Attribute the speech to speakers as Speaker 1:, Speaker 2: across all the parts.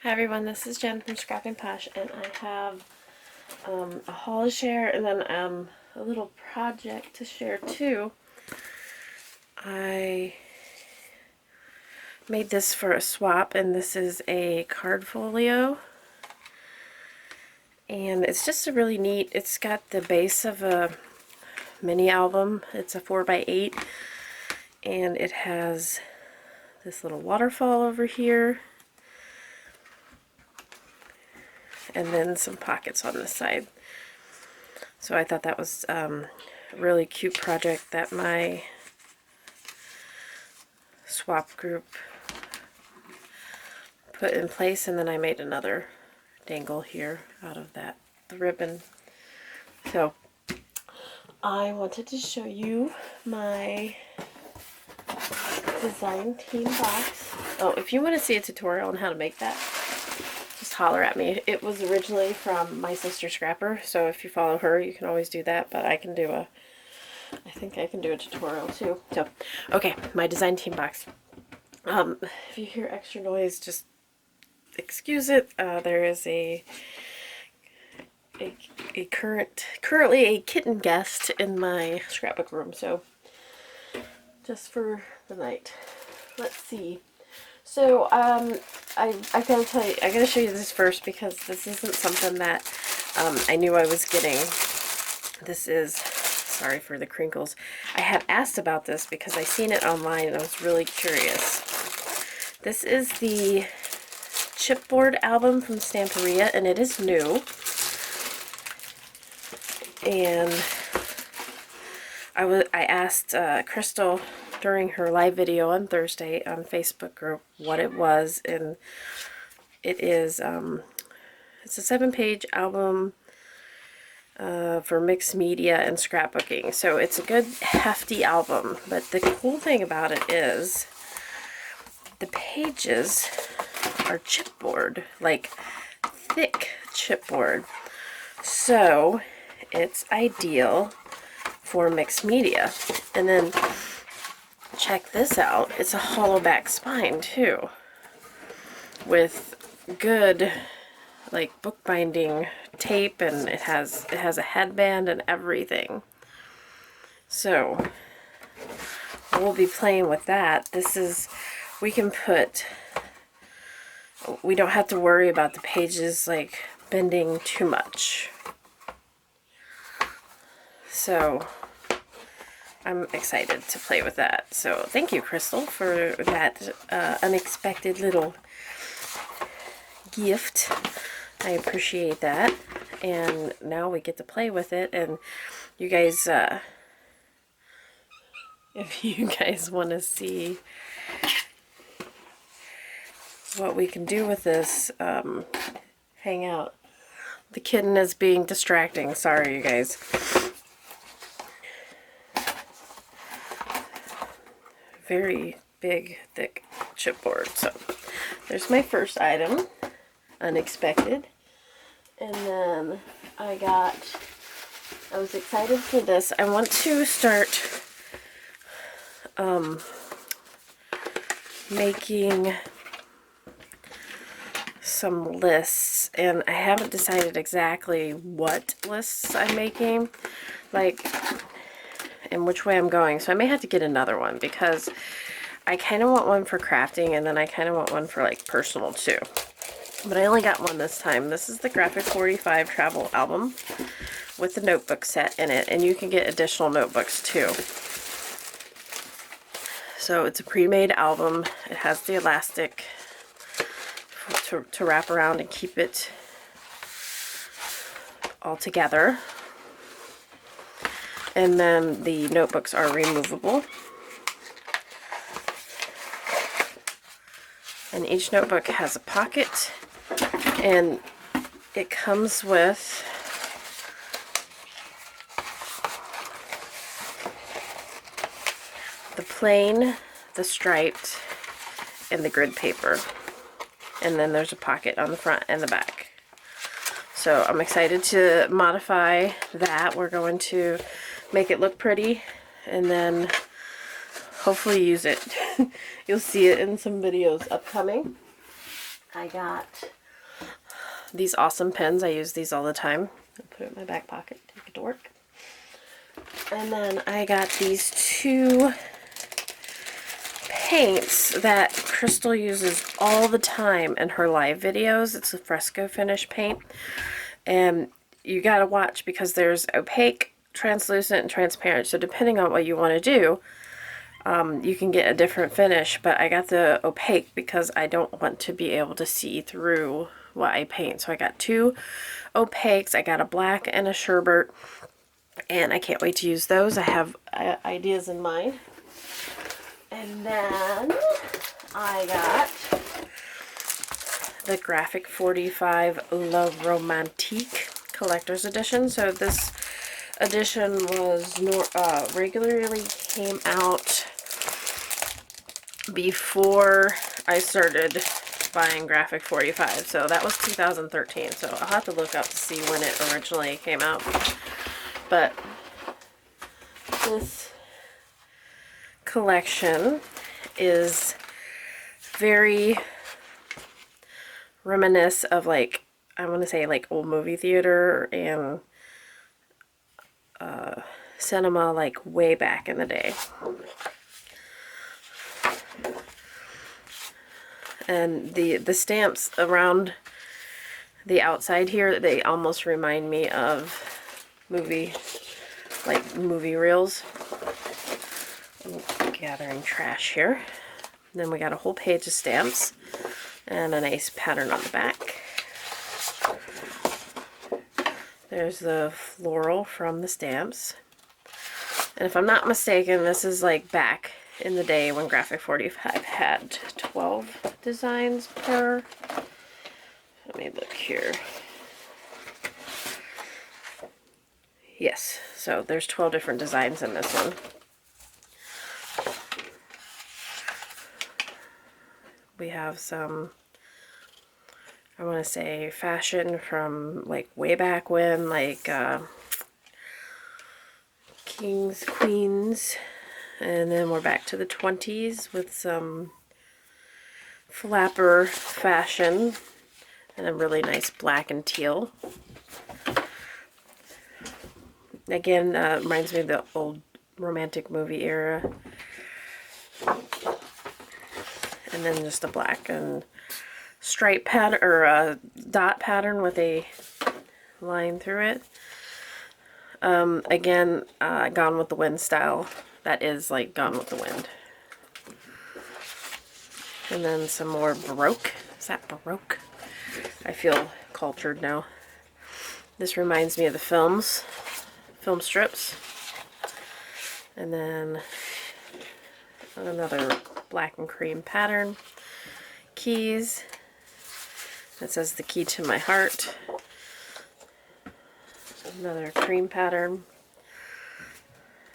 Speaker 1: Hi everyone, this is Jen from Scrap and Posh, and I have a haul to share and then a little project to share too. I made this for a swap, and this is a card folio, and it's just a really neat, it's got the base of a mini album. It's a 4x8, and it has this little waterfall over here, and then some pockets on this side. So I thought that was a really cute project that my swap group put in place, and then I made another dangle here out of the ribbon. So I wanted to show you my design team box. Oh, if you want to see a tutorial on how to make that, just holler at me. It was originally from my sister Scrapper, so if you follow her, you can always do that, but I think I can do a tutorial too. So, okay, my design team box. If you hear extra noise, just excuse it. There is currently a kitten guest in my scrapbook room, so just for the night. Let's see. So, I gotta tell you, I gotta show you this first because this isn't something that I knew I was getting. This is, sorry for the crinkles. I had asked about this because I seen it online and I was really curious. This is the chipboard album from Stamperia, and it is new. And I asked Crystal during her live video on Thursday on Facebook group what it was, and it is it's a 7-page album for mixed media and scrapbooking. So it's a good hefty album, but the cool thing about it is the pages are chipboard, like thick chipboard. So it's ideal for mixed media. And then check this out. It's a hollow back spine too, with good like bookbinding tape, and it has a headband and everything. So we'll be playing with that. We don't have to worry about the pages like bending too much. So I'm excited to play with that. So thank you, Crystal, for that unexpected little gift. I appreciate that. And now we get to play with it. And you guys, if you guys want to see what we can do with this, hang out. The kitten is being distracting. Sorry, you guys. Very big, thick chipboard. So there's my first item, unexpected. And then I was excited for this. I want to start making some lists, and I haven't decided exactly what lists I'm making, like, and which way I'm going. So I may have to get another one because I kind of want one for crafting, and then I kind of want one for like personal too. But I only got one this time. This is the G45 travel album with the notebook set in it, and you can get additional notebooks too. So it's a pre-made album. It has the elastic to wrap around and keep it all together. And then the notebooks are removable. And each notebook has a pocket, and it comes with the plain, the striped, and the grid paper. And then there's a pocket on the front and the back. So I'm excited to modify that. We're going to make it look pretty and then hopefully use it. You'll see it in some videos upcoming. I got these awesome pens. I use these all the time. I'll put it in my back pocket, take it to work. And then I got these two paints that Crystal uses all the time in her live videos. It's a fresco finish paint. And you gotta watch because there's opaque, translucent, and transparent. So depending on what you want to do, you can get a different finish. But I got the opaque because I don't want to be able to see through what I paint. So I got two opaques. I got a black and a sherbet. And I can't wait to use those. I have ideas in mind. And then I got the G45 Le Romantique Collector's Edition. So this edition was regularly came out before I started buying Graphic 45. So that was 2013. So I'll have to look up to see when it originally came out. But this collection is very reminiscent of, like, I want to say like old movie theater and cinema, like way back in the day. And the stamps around the outside here, they almost remind me of movie reels. I'm gathering trash here. And then we got a whole page of stamps and a nice pattern on the back. There's the floral from the stamps. And if I'm not mistaken, this is like back in the day when Graphic 45 had 12 designs per. Let me look here. Yes, so there's 12 different designs in this one. We have some, I want to say, fashion from like way back when, like kings, queens, and then we're back to the 20s with some flapper fashion and a really nice black and teal. Again, reminds me of the old romantic movie era. And then just a black and stripe pattern, or a dot pattern with a line through it. Again, Gone with the Wind style. That is like Gone with the Wind. And then some more Baroque. Is that Baroque? I feel cultured now. This reminds me of the film strips. And then another black and cream pattern. Keys. That says the key to my heart. Another cream pattern.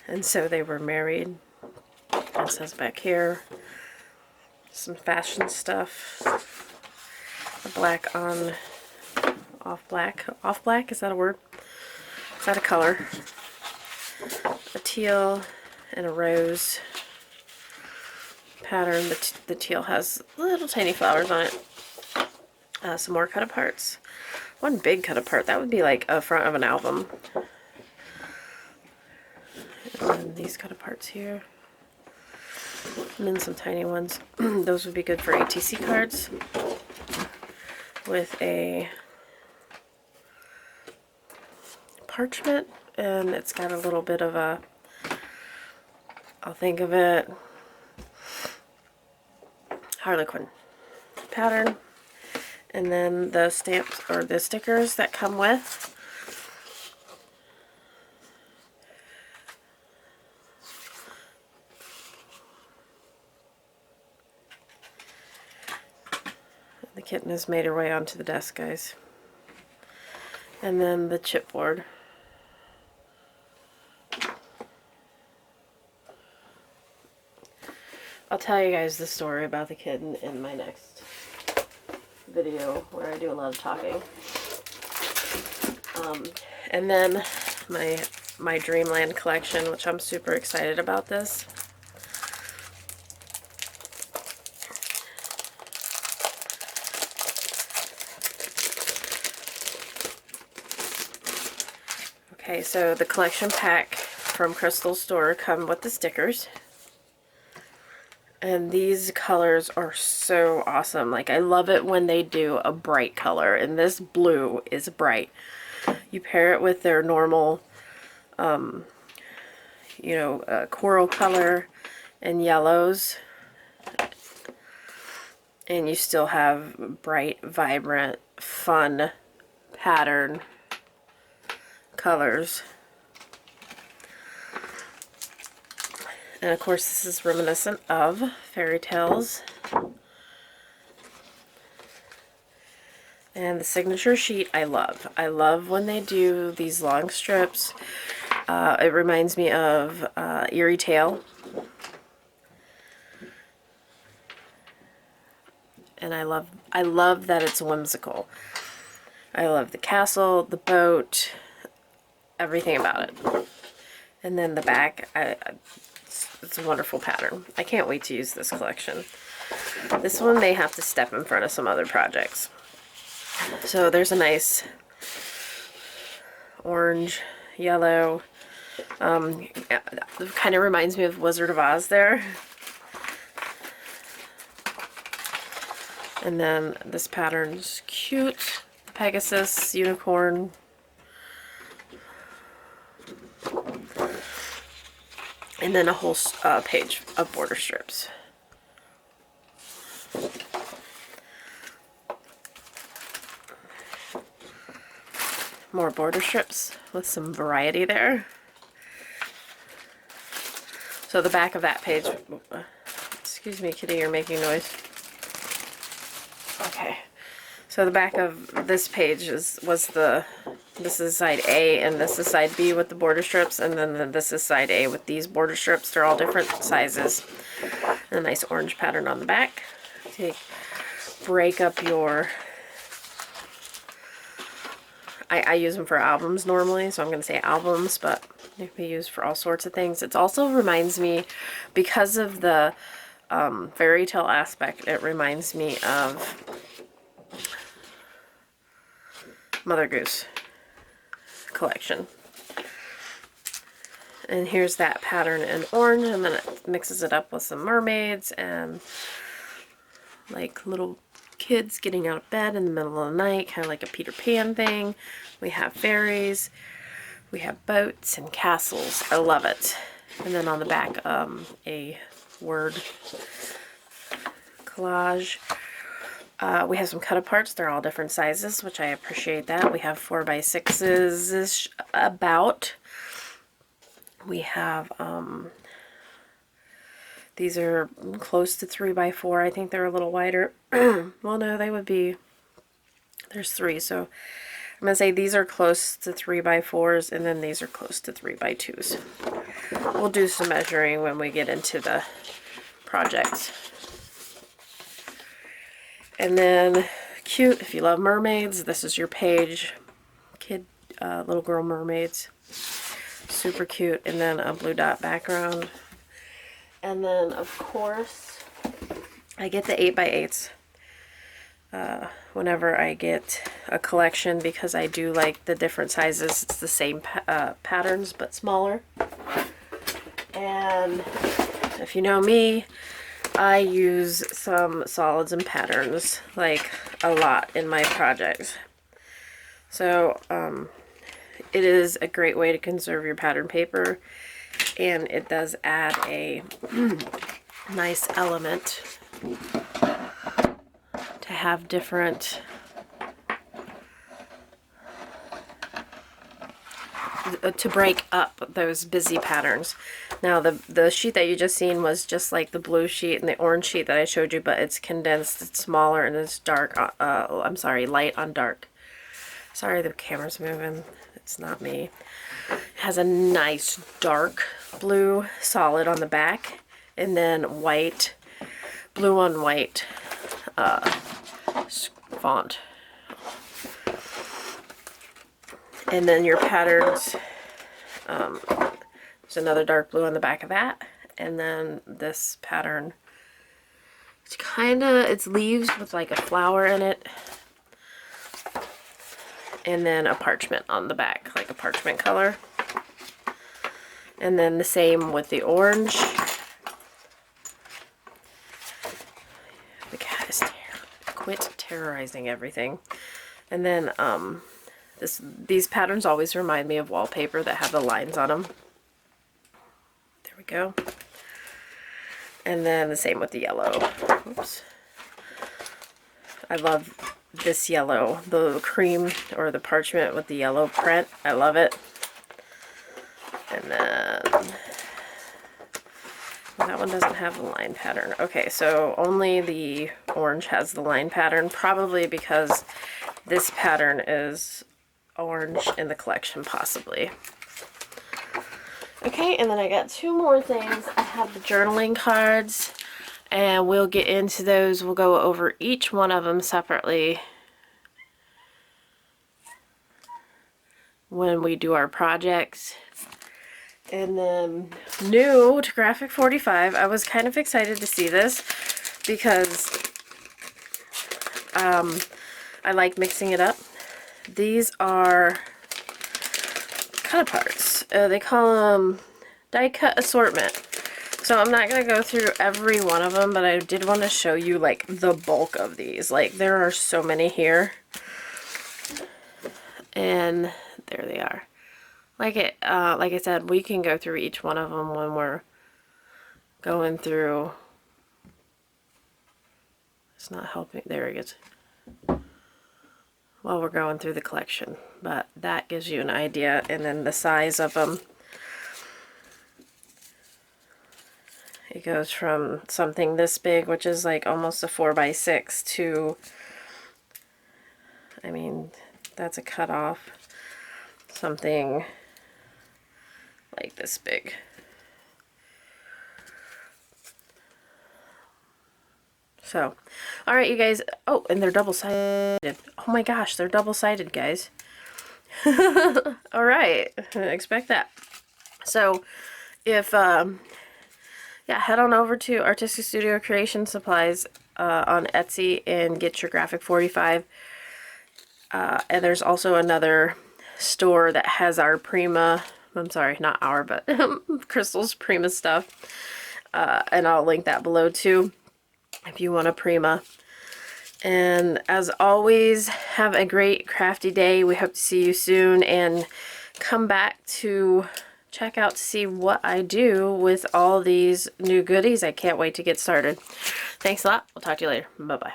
Speaker 1: And so they were married. It says back here. Some fashion stuff. A black on off black. Off black, is that a word? Is that a color? A teal and a rose pattern. The teal has little tiny flowers on it. Some more cut aparts. One big cut apart. That would be like a front of an album. And then these cut aparts here. And then some tiny ones. Those would be good for ATC cards. With a parchment. And it's got a little bit of a, I'll think of it, Harlequin pattern. And then the stamps, or the stickers that come with. The kitten has made her way onto the desk, guys. And then the chipboard. I'll tell you guys the story about the kitten in my next video where I do a lot of talking. And then my Dreamland collection, which I'm super excited about this. Okay, so the collection pack from Crystal's store come with the stickers. And these colors are so awesome. Like, I love it when they do a bright color, and this blue is bright. You pair it with their normal, you know, coral color and yellows, and you still have bright, vibrant, fun pattern colors. And of course, this is reminiscent of fairy tales. And the signature sheet I love. I love when they do these long strips. It reminds me of Eerie Tale. And I love that it's whimsical. I love the castle, the boat, everything about it. And then the back, it's a wonderful pattern. I can't wait to use this collection. This one may have to step in front of some other projects. So there's a nice orange, yellow, it kind of reminds me of Wizard of Oz there. And then this pattern's cute. Pegasus, unicorn. And then a whole page of border strips. More border strips with some variety there. So the back of that page, excuse me, kitty, you're making noise. Okay, so the back of this page this is side A and this is side B with the border strips, and then this is side A with these border strips. They're all different sizes. And a nice orange pattern on the back. Break up your, I use them for albums normally, so I'm going to say albums, but they can be used for all sorts of things. It also reminds me, because of the fairy tale aspect, it reminds me of Mother Goose collection. And here's that pattern in orange, and then it mixes it up with some mermaids and like little kids getting out of bed in the middle of the night, kind of like a Peter Pan thing. We have fairies, we have boats and castles. I love it. And then on the back, a word collage. We have some cut aparts. They're all different sizes, which I appreciate that. We have 4x6s about. We have, these are close to 3x4. I think they're a little wider. Well, no, they would be, there's 3. So I'm going to say these are close to 3x4s, and then these are close to 3x2s. We'll do some measuring when we get into the projects. And then, cute, if you love mermaids, this is your page. Kid, little girl mermaids. Super cute. And then a blue dot background. And then, of course, I get the 8x8s whenever I get a collection, because I do like the different sizes. It's the same patterns, but smaller. And if you know me, I use some solids and patterns, like, a lot in my projects. So, it is a great way to conserve your pattern paper, and it does add a nice element to have different to break up those busy patterns. Now the sheet that you just seen was just like the blue sheet and the orange sheet that I showed you, but it's condensed, it's smaller, and it's dark, I'm sorry, light on dark. Sorry, the camera's moving, it's not me. It has a nice dark blue solid on the back, and then white, blue on white font. And then your patterns, there's another dark blue on the back of that. And then this pattern, it's leaves with like a flower in it. and then a parchment on the back, like a parchment color. And then the same with the orange. The cat is quit terrorizing everything. And then these patterns always remind me of wallpaper that have the lines on them. There we go. And then the same with the yellow. Oops. I love this yellow, the cream or the parchment with the yellow print. I love it. And then that one doesn't have the line pattern. Okay, so only the orange has the line pattern, probably because this pattern is orange in the collection, possibly. Okay, and then I got two more things. I have the journaling cards, and we'll get into those. We'll go over each one of them separately when we do our projects. And then new to Graphic 45, I was kind of excited to see this because I like mixing it up. These are cut aparts. They call them die cut assortment. So I'm not going to go through every one of them, but I did want to show you like the bulk of these. Like there are so many here. And there they are. Like I said, we can go through each one of them when we're going through. It's not helping. There it is. While we're going through the collection, but that gives you an idea. And then the size of them. It goes from something this big, which is like almost a 4x6, to, I mean, that's a cutoff. Something like this big. So, alright you guys. Oh, and they're double-sided. Oh my gosh, they're double-sided, guys. Alright, expect that. So, if, yeah, head on over to Artistic Studio Creation Supplies on Etsy and get your Graphic 45. And there's also another store that has our Prima, I'm sorry, not our, but Crystal's Prima stuff. And I'll link that below too if you want a Prima. And as always, have a great crafty day. We hope to see you soon, and come back to check out to see what I do with all these new goodies. I can't wait to get started. Thanks a lot. We'll talk to you later. Bye-bye.